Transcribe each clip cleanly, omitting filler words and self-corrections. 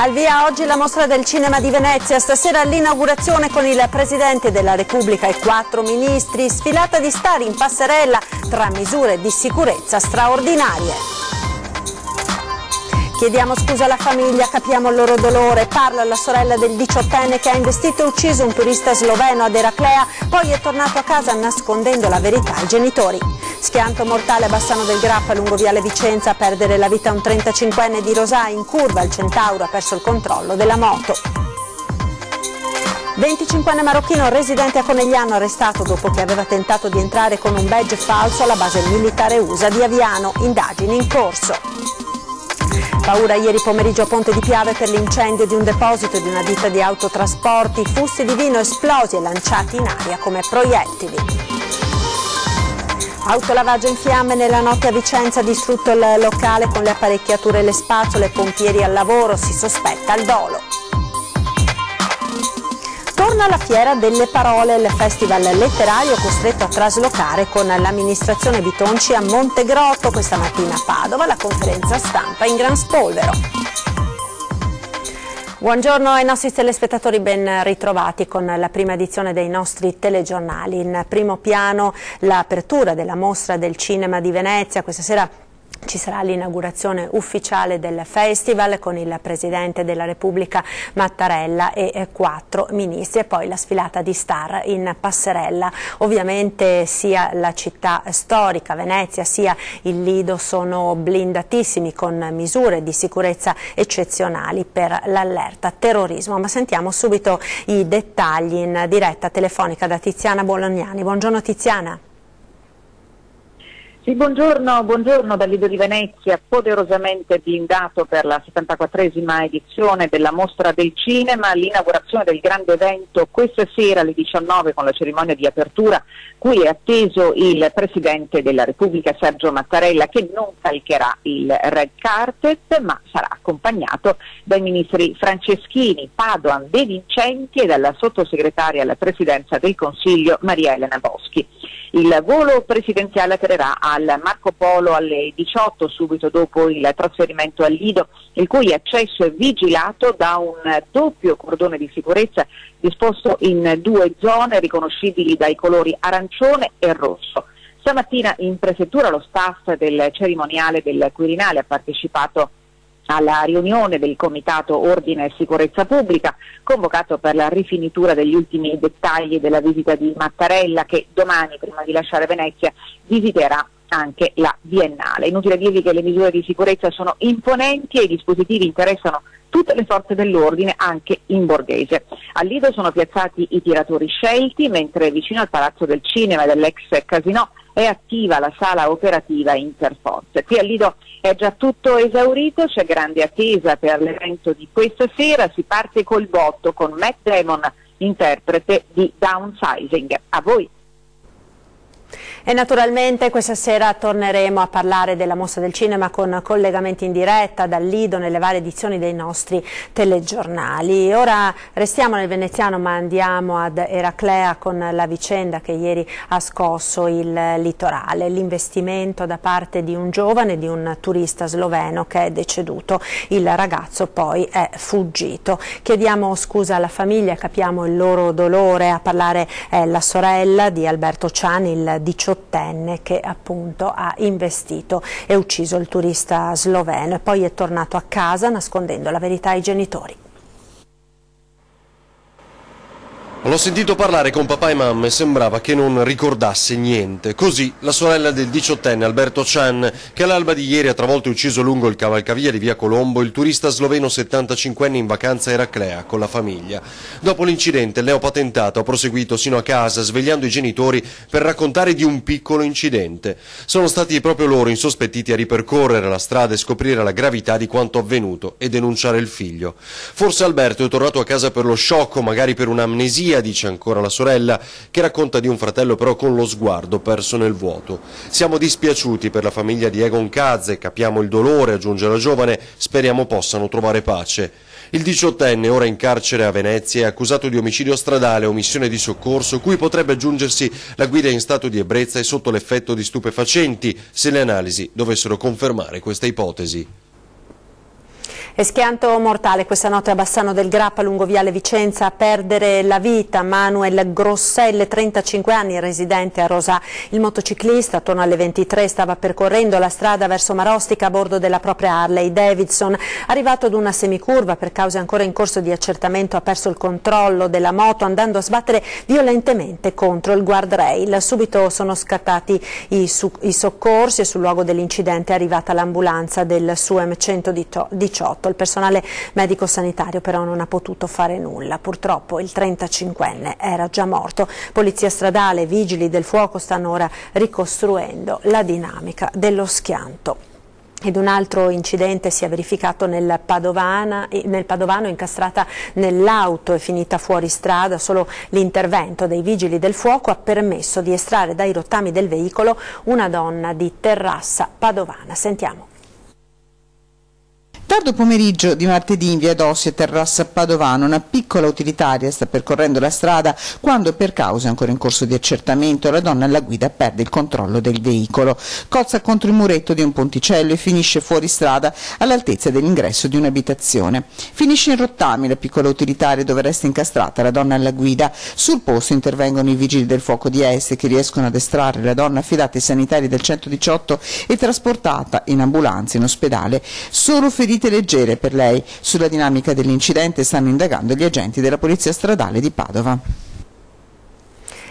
Al via oggi la mostra del cinema di Venezia, stasera l'inaugurazione con il Presidente della Repubblica e 4 ministri, sfilata di star in passerella tra misure di sicurezza straordinarie. Chiediamo scusa alla famiglia, capiamo il loro dolore, parla la sorella del 18enne che ha investito e ucciso un turista sloveno ad Eraclea, poi è tornato a casa nascondendo la verità ai genitori. Schianto mortale a Bassano del Grappa, lungo viale Vicenza, a perdere la vita un 35enne di Rosà, in curva il Centauro ha perso il controllo della moto. 25enne marocchino residente a Conegliano arrestato dopo che aveva tentato di entrare con un badge falso alla base militare USA di Aviano, indagini in corso. Paura ieri pomeriggio a Ponte di Piave per l'incendio di un deposito di una ditta di autotrasporti, fusti di vino esplosi e lanciati in aria come proiettili. Autolavaggio in fiamme nella notte a Vicenza, distrutto il locale con le apparecchiature e le spazzole, pompieri al lavoro, si sospetta il dolo. Torna la Fiera delle Parole, il festival letterario costretto a traslocare con l'amministrazione Bitonci a Montegrotto, questa mattina a Padova, la conferenza stampa in gran spolvero. Buongiorno ai nostri telespettatori, ben ritrovati con la prima edizione dei nostri telegiornali. In primo piano l'apertura della mostra del cinema di Venezia, questa sera ci sarà l'inaugurazione ufficiale del festival con il Presidente della Repubblica Mattarella e 4 ministri e poi la sfilata di star in passerella. Ovviamente sia la città storica Venezia sia il Lido sono blindatissimi con misure di sicurezza eccezionali per l'allerta terrorismo, ma sentiamo subito i dettagli in diretta telefonica da Tiziana Bolognani. Buongiorno Tiziana. Sì, buongiorno dal Lido di Venezia, poderosamente blindato per la 74esima edizione della Mostra del Cinema, l'inaugurazione del grande evento questa sera alle 19 con la cerimonia di apertura, cui è atteso il Presidente della Repubblica Sergio Mattarella, che non calcherà il red carpet ma sarà accompagnato dai ministri Franceschini, Padoan, De Vincenti e dalla sottosegretaria alla Presidenza del Consiglio Maria Elena Boschi. Il volo presidenziale atterrerà al Marco Polo alle 18, subito dopo il trasferimento al Lido, il cui accesso è vigilato da un doppio cordone di sicurezza disposto in 2 zone riconoscibili dai colori arancione e rosso. Stamattina in prefettura lo staff del cerimoniale del Quirinale ha partecipato alla riunione del Comitato Ordine e Sicurezza Pubblica, convocato per la rifinitura degli ultimi dettagli della visita di Mattarella, che domani, prima di lasciare Venezia, visiterà anche la Biennale. Inutile dirvi che le misure di sicurezza sono imponenti e i dispositivi interessano tutte le forze dell'ordine, anche in borghese. Al Lido sono piazzati i tiratori scelti, mentre vicino al Palazzo del Cinema dell'ex Casinò è attiva la sala operativa Interforze. Qui al Lido è già tutto esaurito, c'è grande attesa per l'evento di questa sera, si parte col botto con Matt Damon, interprete di Downsizing. A voi. E naturalmente questa sera torneremo a parlare della mostra del cinema con collegamenti in diretta dal Lido nelle varie edizioni dei nostri telegiornali. Ora restiamo nel veneziano ma andiamo ad Eraclea con la vicenda che ieri ha scosso il litorale, l'investimento da parte di un giovane, di un turista sloveno che è deceduto, il ragazzo poi è fuggito. Chiediamo scusa alla famiglia, capiamo il loro dolore, a parlare la sorella di Alberto Ciani, il 18enne che appunto ha investito e ucciso il turista sloveno e poi è tornato a casa nascondendo la verità ai genitori. L'ho sentito parlare con papà e mamma e sembrava che non ricordasse niente. Così la sorella del 18enne Alberto Cian, che all'alba di ieri ha travolto e ucciso lungo il cavalcavia di via Colombo il turista sloveno 75enne in vacanza a Eraclea con la famiglia. Dopo l'incidente il neopatentato ha proseguito sino a casa svegliando i genitori per raccontare di un piccolo incidente. Sono stati proprio loro insospettiti a ripercorrere la strada e scoprire la gravità di quanto avvenuto e denunciare il figlio. Forse Alberto è tornato a casa per lo sciocco, magari per un'amnesia, dice ancora la sorella, che racconta di un fratello però con lo sguardo perso nel vuoto. Siamo dispiaciuti per la famiglia di Egon Kazze, capiamo il dolore, aggiunge la giovane, speriamo possano trovare pace. Il 18enne, ora in carcere a Venezia, è accusato di omicidio stradale e omissione di soccorso, cui potrebbe aggiungersi la guida in stato di ebbrezza e sotto l'effetto di stupefacenti, se le analisi dovessero confermare questa ipotesi. E schianto mortale questa notte a Bassano del Grappa, lungo viale Vicenza, a perdere la vita Manuel Grosselle, 35 anni, residente a Rosà. Il motociclista, attorno alle 23, stava percorrendo la strada verso Marostica a bordo della propria Harley Davidson. Arrivato ad una semicurva, per cause ancora in corso di accertamento, ha perso il controllo della moto andando a sbattere violentemente contro il guardrail. Subito sono scattati i soccorsi e sul luogo dell'incidente è arrivata l'ambulanza del SUEM 118. Il personale medico-sanitario però non ha potuto fare nulla. Purtroppo il 35enne era già morto. Polizia stradale e vigili del fuoco stanno ora ricostruendo la dinamica dello schianto. Ed un altro incidente si è verificato nel Padovano, incastrata nell'auto e finita fuori strada. Solo l'intervento dei vigili del fuoco ha permesso di estrarre dai rottami del veicolo una donna di Terrassa Padovana. Sentiamo. Tardo pomeriggio di martedì in via Dossi a Terrassa Padovana una piccola utilitaria sta percorrendo la strada quando, per cause ancora in corso di accertamento, la donna alla guida perde il controllo del veicolo, cozza contro il muretto di un ponticello e finisce fuori strada all'altezza dell'ingresso di un'abitazione. Finisce in rottami la piccola utilitaria dove resta incastrata la donna alla guida. Sul posto intervengono i vigili del fuoco di Este che riescono ad estrarre la donna, affidata ai sanitari del 118 e trasportata in ambulanza in ospedale. Solo ferite leggere per lei. Sulla dinamica dell'incidente stanno indagando gli agenti della Polizia Stradale di Padova.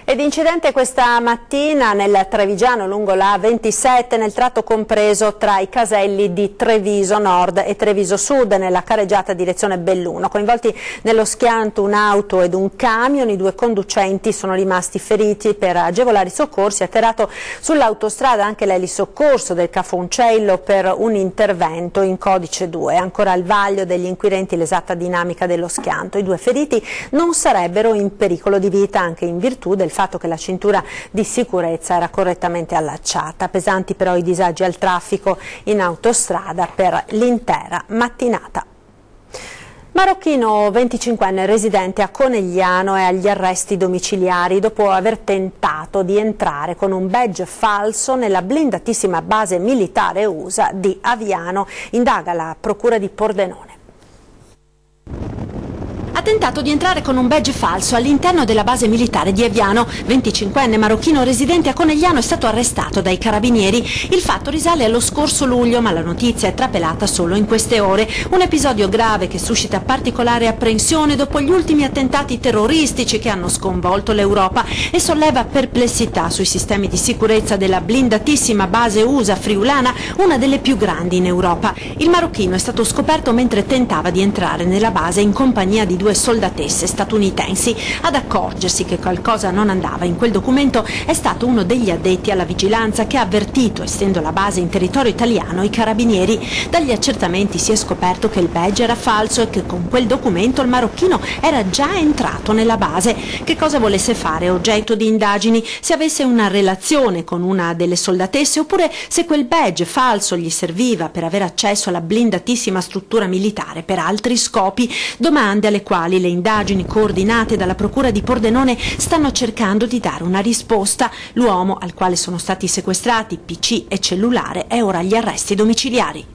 Ed incidente questa mattina nel Trevigiano lungo la A27 nel tratto compreso tra i caselli di Treviso Nord e Treviso Sud nella careggiata direzione Belluno. Coinvolti nello schianto un'auto ed un camion, i due conducenti sono rimasti feriti. Per agevolare i soccorsi è atterrato sull'autostrada anche l'elisoccorso del Cafoncello per un intervento in codice 2. Ancora al vaglio degli inquirenti l'esatta dinamica dello schianto. I due feriti non sarebbero in pericolo di vita anche in virtù del fatto che la cintura di sicurezza era correttamente allacciata. Pesanti però i disagi al traffico in autostrada per l'intera mattinata. Marocchino 25enne residente a Conegliano è agli arresti domiciliari dopo aver tentato di entrare con un badge falso nella blindatissima base militare USA di Aviano. Indaga la procura di Pordenone. Ha tentato di entrare con un badge falso all'interno della base militare di Aviano. 25enne marocchino residente a Conegliano è stato arrestato dai carabinieri. Il fatto risale allo scorso luglio, ma la notizia è trapelata solo in queste ore. Un episodio grave che suscita particolare apprensione dopo gli ultimi attentati terroristici che hanno sconvolto l'Europa e solleva perplessità sui sistemi di sicurezza della blindatissima base USA friulana, una delle più grandi in Europa. Il marocchino è stato scoperto mentre tentava di entrare nella base in compagnia di due soldatesse statunitensi. Ad accorgersi che qualcosa non andava in quel documento è stato uno degli addetti alla vigilanza che ha avvertito, essendo la base in territorio italiano, i carabinieri. Dagli accertamenti si è scoperto che il badge era falso e che con quel documento il marocchino era già entrato nella base. Che cosa volesse fare oggetto di indagini, se avesse una relazione con una delle soldatesse oppure se quel badge falso gli serviva per avere accesso alla blindatissima struttura militare per altri scopi, domande alle quali le indagini coordinate dalla Procura di Pordenone stanno cercando di dare una risposta. L'uomo, al quale sono stati sequestrati PC e cellulare, è ora agli arresti domiciliari.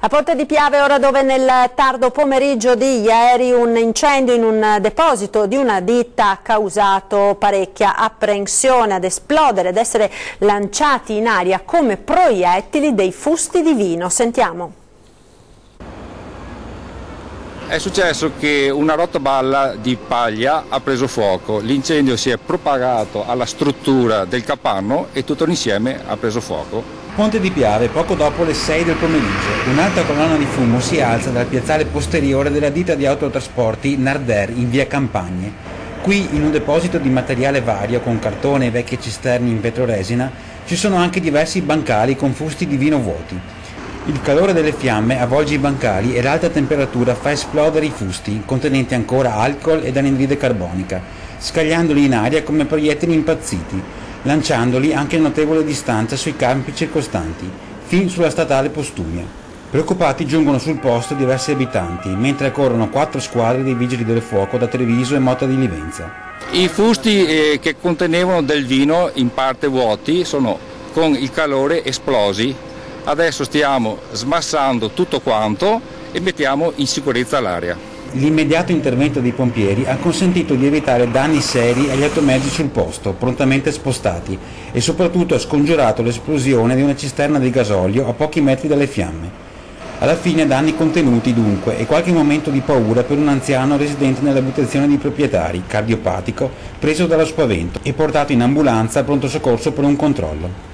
A Porta di Piave, ora dove nel tardo pomeriggio di ieri un incendio in un deposito di una ditta ha causato parecchia apprensione. Ad esplodere ed essere lanciati in aria come proiettili dei fusti di vino. Sentiamo. È successo che una rotoballa di paglia ha preso fuoco, l'incendio si è propagato alla struttura del capanno e tutto l'insieme ha preso fuoco. Ponte di Piave, poco dopo le 6 del pomeriggio, un'altra colonna di fumo si alza dal piazzale posteriore della ditta di autotrasporti Narder in via Campagne. Qui, in un deposito di materiale vario con cartone e vecchie cisterne in vetroresina, ci sono anche diversi bancali con fusti di vino vuoti. Il calore delle fiamme avvolge i bancali e l'alta temperatura fa esplodere i fusti, contenenti ancora alcol ed anidride carbonica, scagliandoli in aria come proiettili impazziti, lanciandoli anche a notevole distanza sui campi circostanti, fin sulla statale Postumia. Preoccupati giungono sul posto diversi abitanti, mentre accorrono 4 squadre dei vigili del fuoco da Treviso e Motta di Livenza. I fusti che contenevano del vino in parte vuoti sono con il calore esplosi Adesso stiamo smassando tutto quanto e mettiamo in sicurezza l'area. L'immediato intervento dei pompieri ha consentito di evitare danni seri agli automezzi sul posto, prontamente spostati, e soprattutto ha scongiurato l'esplosione di una cisterna di gasolio a pochi metri dalle fiamme. Alla fine danni contenuti dunque e qualche momento di paura per un anziano residente nell'abitazione dei proprietari, cardiopatico, preso dallo spavento e portato in ambulanza al pronto soccorso per un controllo.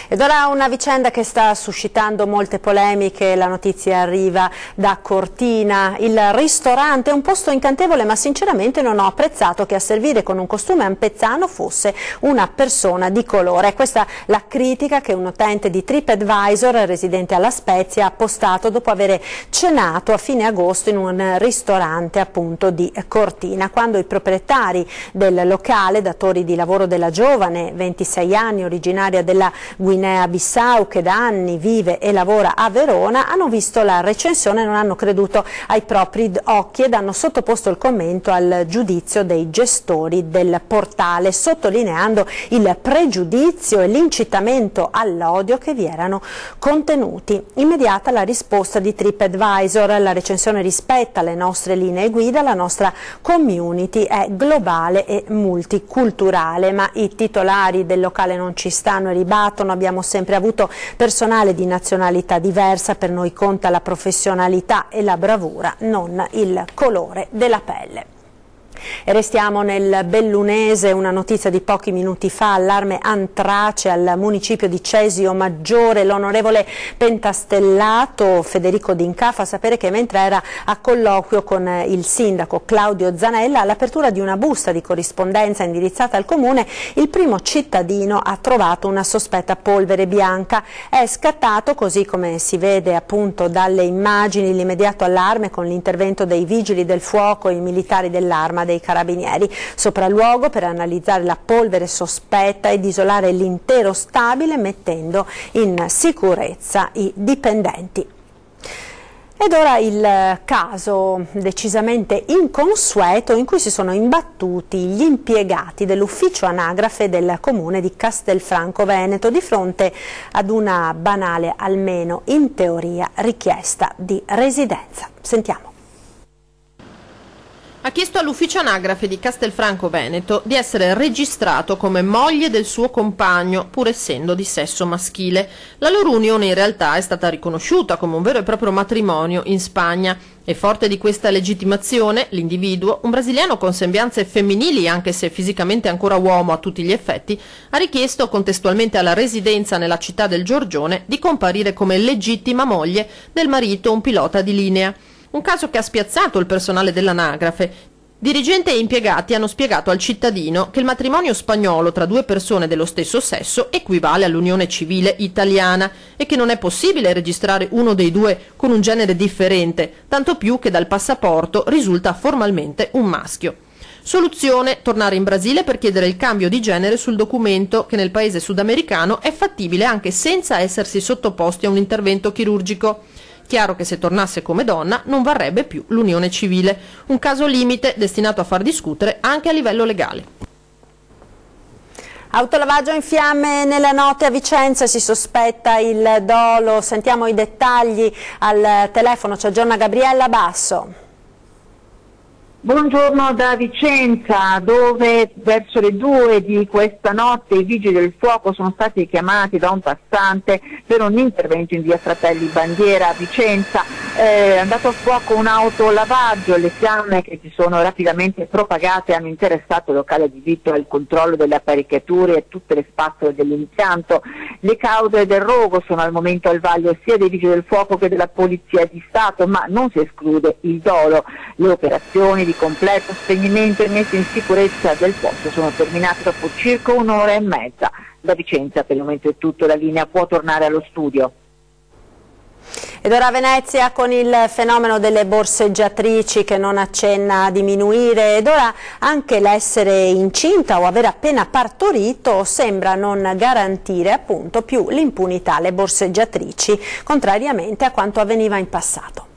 Ed ora una vicenda che sta suscitando molte polemiche, la notizia arriva da Cortina. Il ristorante è un posto incantevole, ma sinceramente non ho apprezzato che a servire con un costume ampezzano fosse una persona di colore. Questa è la critica che un utente di TripAdvisor, residente alla Spezia, ha postato dopo aver cenato a fine agosto in un ristorante appunto di Cortina, quando i proprietari del locale, datori di lavoro della giovane, 26 anni, originaria della Guinea-Bissau, che da anni vive e lavora a Verona, hanno visto la recensione e non hanno creduto ai propri occhi ed hanno sottoposto il commento al giudizio dei gestori del portale, sottolineando il pregiudizio e l'incitamento all'odio che vi erano contenuti. Immediata la risposta di TripAdvisor: la recensione rispetta le nostre linee guida, la nostra community è globale e multiculturale, ma i titolari del locale non ci stanno e ribattono: abbiamo sempre avuto personale di nazionalità diversa, per noi conta la professionalità e la bravura, non il colore della pelle. E restiamo nel bellunese, una notizia di pochi minuti fa: allarme antrace al municipio di Cesio Maggiore. L'onorevole pentastellato Federico D'Inca fa sapere che mentre era a colloquio con il sindaco Claudio Zanella all'apertura di una busta di corrispondenza indirizzata al comune, il primo cittadino ha trovato una sospetta polvere bianca. È scattato, così come si vede appunto dalle immagini, l'immediato allarme con l'intervento dei vigili del fuoco e i militari dell'Arma dei Carabinieri. Sopralluogo per analizzare la polvere sospetta ed isolare l'intero stabile, mettendo in sicurezza i dipendenti. Ed ora il caso decisamente inconsueto in cui si sono imbattuti gli impiegati dell'ufficio anagrafe del comune di Castelfranco Veneto di fronte ad una banale, almeno in teoria, richiesta di residenza. Sentiamo. Ha chiesto all'ufficio anagrafe di Castelfranco Veneto di essere registrato come moglie del suo compagno, pur essendo di sesso maschile. La loro unione in realtà è stata riconosciuta come un vero e proprio matrimonio in Spagna e, forte di questa legittimazione, l'individuo, un brasiliano con sembianze femminili anche se fisicamente ancora uomo a tutti gli effetti, ha richiesto contestualmente alla residenza nella città del Giorgione di comparire come legittima moglie del marito, un pilota di linea. Un caso che ha spiazzato il personale dell'anagrafe. Dirigente e impiegati hanno spiegato al cittadino che il matrimonio spagnolo tra due persone dello stesso sesso equivale all'unione civile italiana e che non è possibile registrare uno dei due con un genere differente, tanto più che dal passaporto risulta formalmente un maschio. Soluzione: tornare in Brasile per chiedere il cambio di genere sul documento, che nel paese sudamericano è fattibile anche senza essersi sottoposti a un intervento chirurgico. Chiaro che se tornasse come donna non varrebbe più l'unione civile, un caso limite destinato a far discutere anche a livello legale. Autolavaggio in fiamme nella notte a Vicenza, si sospetta il dolo. Sentiamo i dettagli al telefono, ci aggiorna Gabriella Basso. Buongiorno da Vicenza, dove verso le 2 di questa notte i vigili del fuoco sono stati chiamati da un passante per un intervento in via Fratelli Bandiera a Vicenza. È andato a fuoco un autolavaggio, le fiamme che si sono rapidamente propagate hanno interessato il locale adibito al controllo delle apparecchiature e tutte le spazzole dell'impianto. Le cause del rogo sono al momento al vaglio sia dei vigili del fuoco che della Polizia di Stato, ma non si esclude il dolo. Le operazioni di completo spegnimento e messa in sicurezza del posto sono terminate dopo circa un'ora e mezza. Da Vicenza per il momento è tutto, la linea può tornare allo studio. Ed ora a Venezia con il fenomeno delle borseggiatrici che non accenna a diminuire, ed ora anche l'essere incinta o aver appena partorito sembra non garantire appunto più l'impunità alle borseggiatrici, contrariamente a quanto avveniva in passato.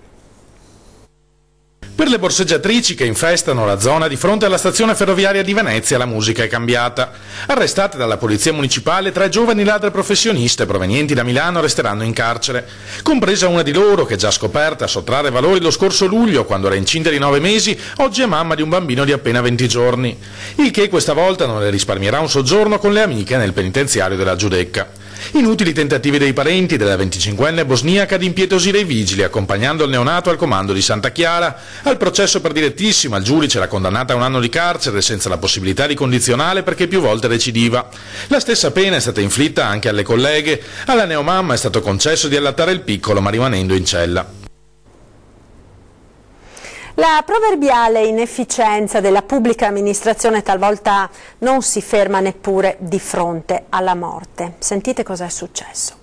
Per le borseggiatrici che infestano la zona di fronte alla stazione ferroviaria di Venezia la musica è cambiata. Arrestate dalla polizia municipale 3 giovani ladre professioniste provenienti da Milano resteranno in carcere, compresa una di loro che già scoperta a sottrarre valori lo scorso luglio quando era incinta di 9 mesi, oggi è mamma di un bambino di appena 20 giorni. Il che questa volta non le risparmierà un soggiorno con le amiche nel penitenziario della Giudecca. Inutili tentativi dei parenti della 25enne bosniaca di impietosire i vigili accompagnando il neonato al comando di Santa Chiara. Al processo per direttissima il giudice l'ha condannata a 1 anno di carcere senza la possibilità di condizionale perché più volte recidiva. La stessa pena è stata inflitta anche alle colleghe. Alla neomamma è stato concesso di allattare il piccolo ma rimanendo in cella. La proverbiale inefficienza della pubblica amministrazione talvolta non si ferma neppure di fronte alla morte. Sentite cosa è successo.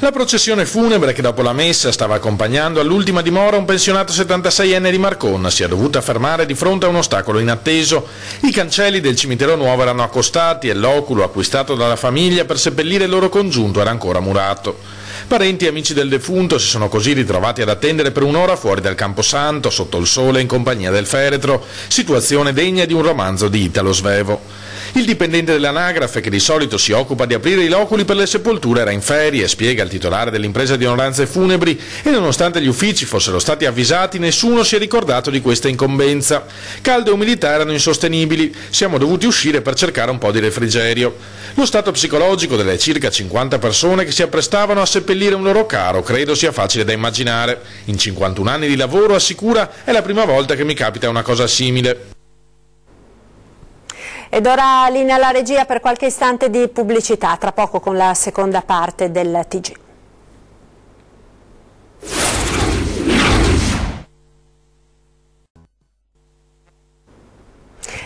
La processione funebre che dopo la messa stava accompagnando all'ultima dimora un pensionato 76enne di Marconna si è dovuta fermare di fronte a un ostacolo inatteso. I cancelli del cimitero nuovo erano accostati e l'oculo acquistato dalla famiglia per seppellire il loro congiunto era ancora murato. Parenti e amici del defunto si sono così ritrovati ad attendere per 1 ora fuori dal Camposanto, sotto il sole in compagnia del feretro, situazione degna di un romanzo di Italo Svevo. Il dipendente dell'anagrafe, che di solito si occupa di aprire i loculi per le sepolture, era in ferie, spiega il titolare dell'impresa di onoranze funebri, e nonostante gli uffici fossero stati avvisati, nessuno si è ricordato di questa incombenza. Caldo e umidità erano insostenibili, siamo dovuti uscire per cercare un po' di refrigerio. Lo stato psicologico delle circa 50 persone che si apprestavano a seppellire un loro caro credo sia facile da immaginare. In 51 anni di lavoro, assicura, è la prima volta che mi capita una cosa simile. Ed ora linea alla regia per qualche istante di pubblicità, tra poco con la seconda parte del TG.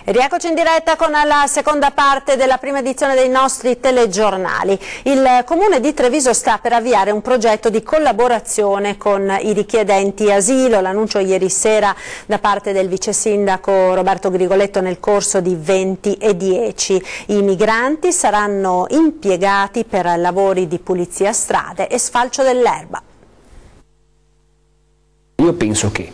E rieccoci in diretta con la seconda parte della prima edizione dei nostri telegiornali. Il Comune di Treviso sta per avviare un progetto di collaborazione con i richiedenti asilo, l'annuncio ieri sera da parte del vice sindaco Roberto Grigoletto nel corso di 20 e 10. I migranti saranno impiegati per lavori di pulizia strade e sfalcio dell'erba. Io penso che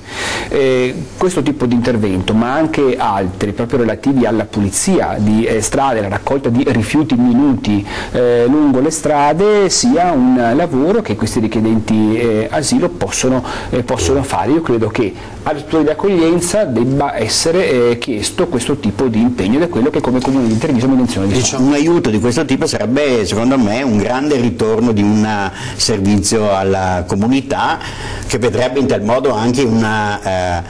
questo tipo di intervento, ma anche altri proprio relativi alla pulizia di strade, la raccolta di rifiuti minuti lungo le strade, sia un lavoro che questi richiedenti asilo possono fare. Io credo che alle strutture di accoglienza debba essere chiesto questo tipo di impegno ed è quello che come Comune di Treviso mi intenzione di fare. Un aiuto di questo tipo sarebbe secondo me un grande ritorno di un servizio alla comunità che vedrebbe in tal modo anche una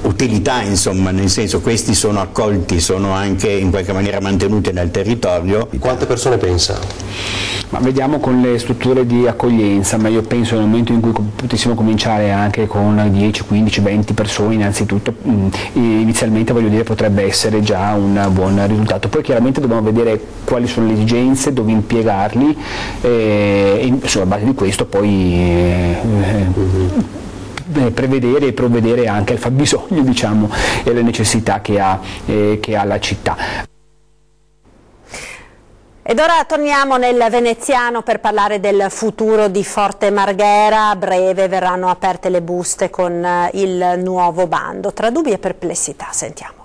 utilità, insomma, nel senso questi sono accolti, sono anche in qualche maniera mantenuti nel territorio. Quante persone pensa? Ma vediamo con le strutture di accoglienza, ma io penso nel momento in cui potessimo cominciare anche con 10, 15, 20 persone innanzitutto, inizialmente voglio dire potrebbe essere già un buon risultato. Poi chiaramente dobbiamo vedere quali sono le esigenze, dove impiegarli e sulla base di questo poi prevedere e provvedere anche al fabbisogno, diciamo, e alle necessità che ha la città. Ed ora torniamo nel veneziano per parlare del futuro di Forte Marghera. A breve verranno aperte le buste con il nuovo bando. Tra dubbi e perplessità, sentiamo.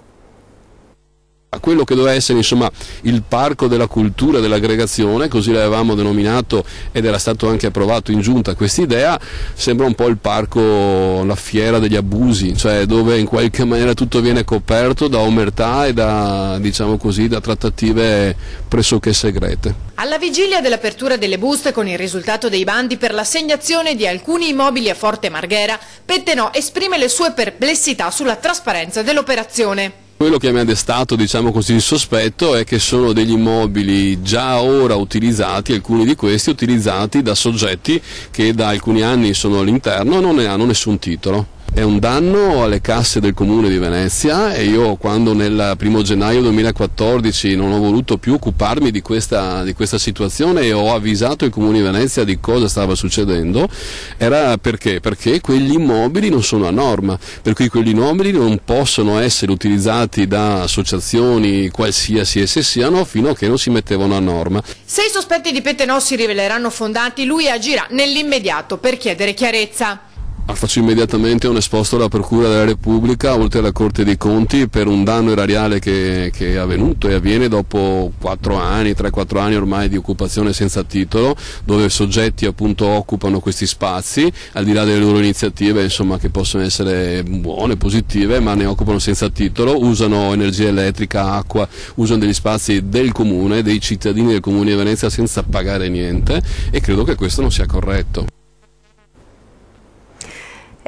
Quello che doveva essere insomma il parco della cultura dell'aggregazione, così l'avevamo denominato ed era stato anche approvato in giunta questa idea, sembra un po' il parco, la fiera degli abusi, cioè dove in qualche maniera tutto viene coperto da omertà e da, diciamo così, da trattative pressoché segrete. Alla vigilia dell'apertura delle buste con il risultato dei bandi per l'assegnazione di alcuni immobili a Forte Marghera, Pettenò esprime le sue perplessità sulla trasparenza dell'operazione. Quello che mi ha destato, diciamo così, il sospetto è che sono degli immobili già ora utilizzati, alcuni di questi utilizzati da soggetti che da alcuni anni sono all'interno e non ne hanno nessun titolo. È un danno alle casse del Comune di Venezia e io quando nel 1 gennaio 2014 non ho voluto più occuparmi di questa situazione e ho avvisato il Comune di Venezia di cosa stava succedendo, era perché quegli immobili non sono a norma, per cui quegli immobili non possono essere utilizzati da associazioni qualsiasi esse siano fino a che non si mettevano a norma. Se i sospetti di Pettenò si riveleranno fondati, lui agirà nell'immediato per chiedere chiarezza. Faccio immediatamente un esposto alla Procura della Repubblica, oltre alla Corte dei Conti, per un danno erariale che è avvenuto e avviene dopo 3-4 anni ormai di occupazione senza titolo, dove soggetti appunto occupano questi spazi, al di là delle loro iniziative insomma, che possono essere buone, positive, ma ne occupano senza titolo, usano energia elettrica, acqua, usano degli spazi del comune, dei cittadini del comune di Venezia senza pagare niente, e credo che questo non sia corretto.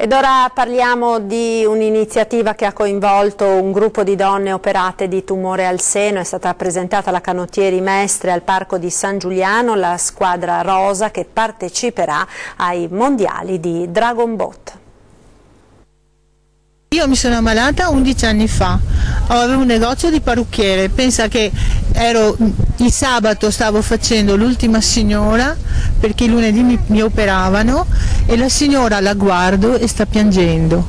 Ed ora parliamo di un'iniziativa che ha coinvolto un gruppo di donne operate di tumore al seno. È stata presentata alla Canottieri Mestre al Parco di San Giuliano la squadra rosa che parteciperà ai mondiali di Dragon Boat. Io mi sono ammalata 11 anni fa, avevo un negozio di parrucchiere, pensa che il sabato stavo facendo l'ultima signora perché il lunedì mi operavano e la signora la guardo e sta piangendo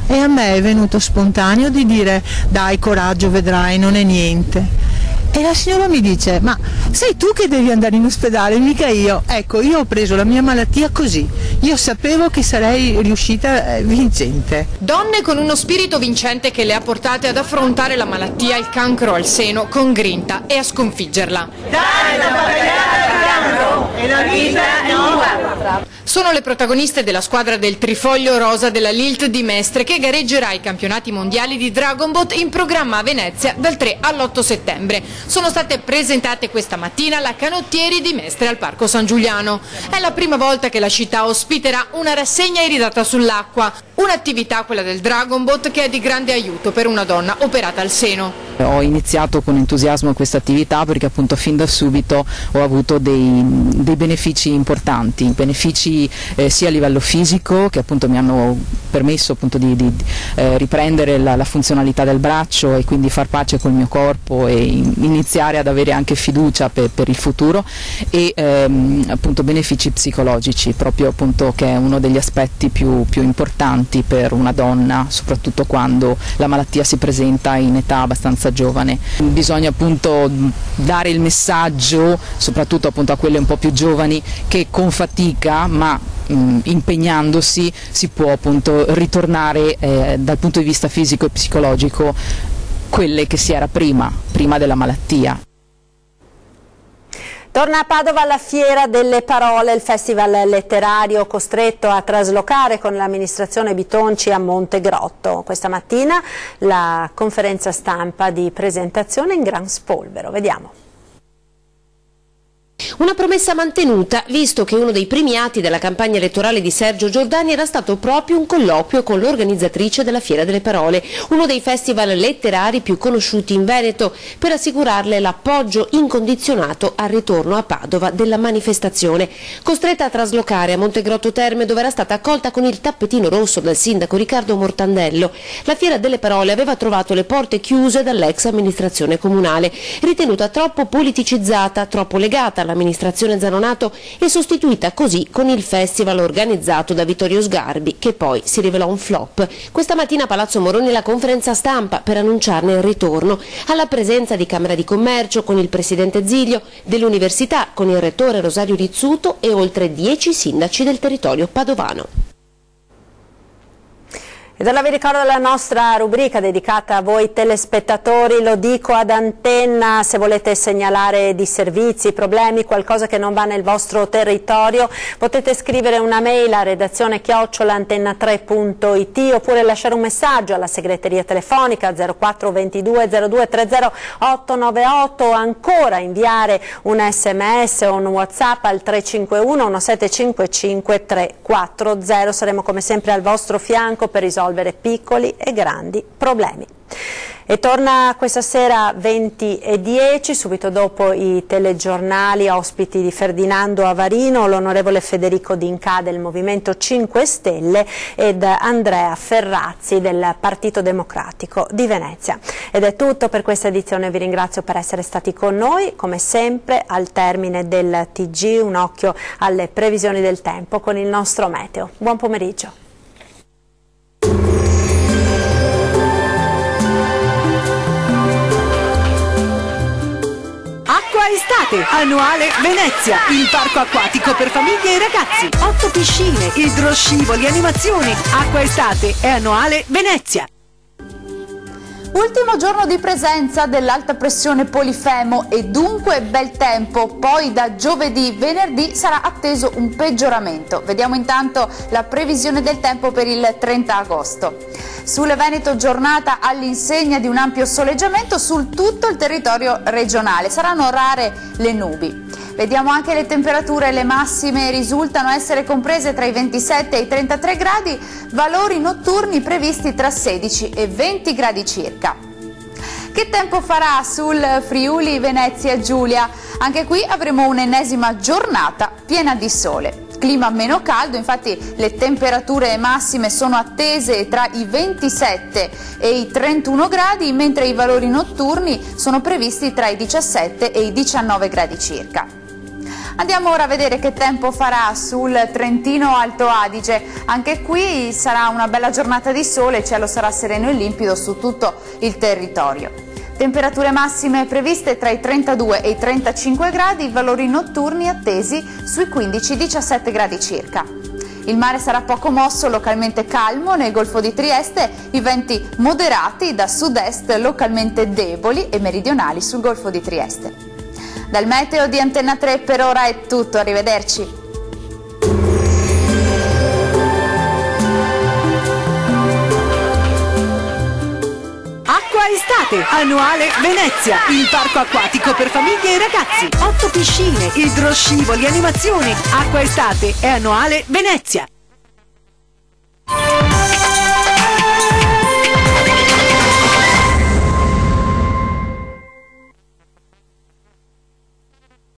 e a me è venuto spontaneo di dire dai coraggio, vedrai, non è niente. E la signora mi dice, ma sei tu che devi andare in ospedale, mica io. Ecco, io ho preso la mia malattia così, io sapevo che sarei riuscita vincente. Donne con uno spirito vincente che le ha portate ad affrontare la malattia, il cancro al seno, con grinta e a sconfiggerla. Dare da battagliare al cancro e la vita è nuova. Sono le protagoniste della squadra del Trifoglio Rosa della Lilt di Mestre che gareggerà ai campionati mondiali di Dragon Boat in programma a Venezia dal 3 all'8 settembre. Sono state presentate questa mattina alla Canottieri di Mestre al Parco San Giuliano. È la prima volta che la città ospiterà una rassegna iridata sull'acqua, un'attività, quella del Dragon Boat, che è di grande aiuto per una donna operata al seno. Ho iniziato con entusiasmo questa attività perché appunto fin da subito ho avuto dei benefici importanti, benefici sia a livello fisico, che appunto mi hanno permesso appunto di riprendere la funzionalità del braccio e quindi far pace col mio corpo e iniziare ad avere anche fiducia per il futuro, e appunto benefici psicologici, proprio appunto che è uno degli aspetti più importanti per una donna, soprattutto quando la malattia si presenta in età abbastanza giovane. Bisogna appunto dare il messaggio, soprattutto appunto a quelle un po' più giovani, che con fatica ma impegnandosi si può appunto ritornare dal punto di vista fisico e psicologico quelle che si era prima della malattia. Torna a Padova la Fiera delle Parole, il festival letterario costretto a traslocare con l'amministrazione Bitonci a Montegrotto. Questa mattina la conferenza stampa di presentazione in gran spolvero. Vediamo. Una promessa mantenuta, visto che uno dei primi atti della campagna elettorale di Sergio Giordani era stato proprio un colloquio con l'organizzatrice della Fiera delle Parole, uno dei festival letterari più conosciuti in Veneto, per assicurarle l'appoggio incondizionato al ritorno a Padova della manifestazione. Costretta a traslocare a Montegrotto Terme, dove era stata accolta con il tappetino rosso dal sindaco Riccardo Mortandello, la Fiera delle Parole aveva trovato le porte chiuse dall'ex amministrazione comunale, ritenuta troppo politicizzata, troppo legata all'amministrazione Zanonato e sostituita così con il festival organizzato da Vittorio Sgarbi, che poi si rivelò un flop. Questa mattina a Palazzo Moroni la conferenza stampa per annunciarne il ritorno, alla presenza di Camera di Commercio con il presidente Zilio, dell'università con il rettore Rosario Rizzuto e oltre 10 sindaci del territorio padovano. Ed ora vi ricordo la nostra rubrica dedicata a voi telespettatori, lo dico ad antenna, se volete segnalare disservizi, problemi, qualcosa che non va nel vostro territorio, potete scrivere una mail a redazione@antenna3.it oppure lasciare un messaggio alla segreteria telefonica 0422 0230 898 o ancora inviare un sms o un WhatsApp al 351 1755 340. Saremo come sempre al vostro fianco per risolvere piccoli e grandi problemi. E torna questa sera 20:10, subito dopo i telegiornali, ospiti di Ferdinando Avarino, l'onorevole Federico D'Inca del Movimento 5 Stelle ed Andrea Ferrazzi del Partito Democratico di Venezia. Ed è tutto per questa edizione, vi ringrazio per essere stati con noi. Come sempre al termine del TG un occhio alle previsioni del tempo con il nostro meteo. Buon pomeriggio. Estate, annuale Venezia, il parco acquatico per famiglie e ragazzi. 8 piscine, idroscivoli, animazioni. Acqua Estate è annuale Venezia. Ultimo giorno di presenza dell'alta pressione Polifemo e dunque bel tempo, poi da giovedì, venerdì sarà atteso un peggioramento. Vediamo intanto la previsione del tempo per il 30 agosto. Sulle Veneto giornata all'insegna di un ampio soleggiamento su tutto il territorio regionale, saranno rare le nubi. Vediamo anche le temperature, le massime risultano essere comprese tra i 27 e i 33 gradi, valori notturni previsti tra 16 e 20 gradi circa. Che tempo farà sul Friuli Venezia Giulia? Anche qui avremo un'ennesima giornata piena di sole. Clima meno caldo, infatti le temperature massime sono attese tra i 27 e i 31 gradi, mentre i valori notturni sono previsti tra i 17 e i 19 gradi circa. Andiamo ora a vedere che tempo farà sul Trentino Alto Adige. Anche qui sarà una bella giornata di sole, il cielo sarà sereno e limpido su tutto il territorio. Temperature massime previste tra i 32 e i 35 gradi, valori notturni attesi sui 15-17 gradi circa. Il mare sarà poco mosso, localmente calmo nel Golfo di Trieste, i venti moderati da sud-est localmente deboli e meridionali sul Golfo di Trieste. Dal meteo di Antenna 3 per ora è tutto, arrivederci. Acqua Estate, annuale Venezia, il parco acquatico per famiglie e ragazzi. 8 piscine, idroscivoli, animazioni. Acqua Estate è annuale Venezia.